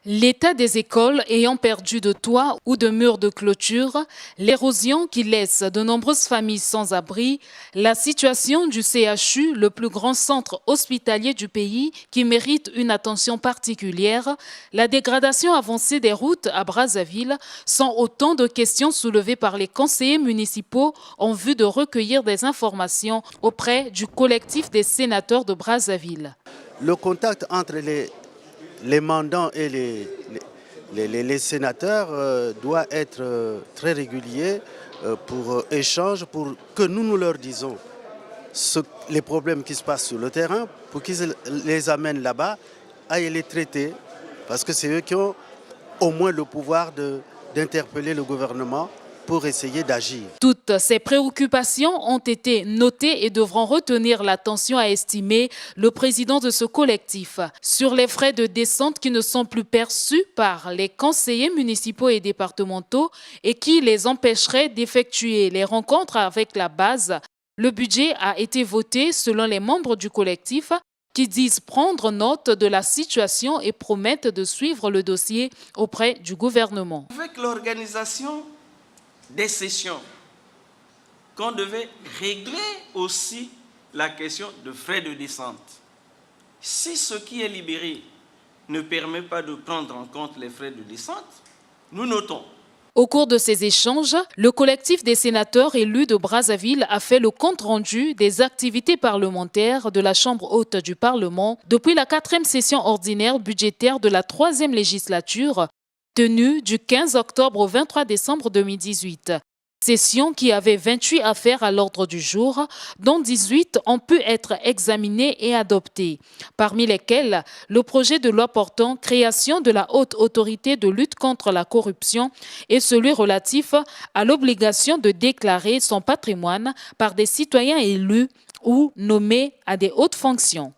L'état des écoles ayant perdu de toit ou de murs de clôture, l'érosion qui laisse de nombreuses familles sans abri, la situation du CHU, le plus grand centre hospitalier du pays qui mérite une attention particulière, la dégradation avancée des routes à Brazzaville sont autant de questions soulevées par les conseillers municipaux en vue de recueillir des informations auprès du collectif des sénateurs de Brazzaville. Le contact entre les mandants et les sénateurs doit être très régulier pour échange, pour que nous leur disons les problèmes qui se passent sur le terrain, pour qu'ils les amènent là-bas, aillent les traiter, parce que c'est eux qui ont au moins le pouvoir d'interpeller le gouvernement pour essayer d'agir. Toutes ces préoccupations ont été notées et devront retenir l'attention, a estimé le président de ce collectif. Sur les frais de descente qui ne sont plus perçus par les conseillers municipaux et départementaux et qui les empêcheraient d'effectuer les rencontres avec la base, le budget a été voté selon les membres du collectif qui disent prendre note de la situation et promettent de suivre le dossier auprès du gouvernement. Avec l'organisation des sessions, qu'on devait régler aussi la question de frais de descente. Si ce qui est libéré ne permet pas de prendre en compte les frais de descente, nous notons. Au cours de ces échanges, le collectif des sénateurs élus de Brazzaville a fait le compte-rendu des activités parlementaires de la Chambre haute du Parlement depuis la 4e session ordinaire budgétaire de la 3e législature, tenue du 15 octobre au 23 décembre 2018. Session qui avait 28 affaires à l'ordre du jour, dont 18 ont pu être examinées et adoptées, parmi lesquelles le projet de loi portant création de la haute autorité de lutte contre la corruption et celui relatif à l'obligation de déclarer son patrimoine par des citoyens élus ou nommés à des hautes fonctions.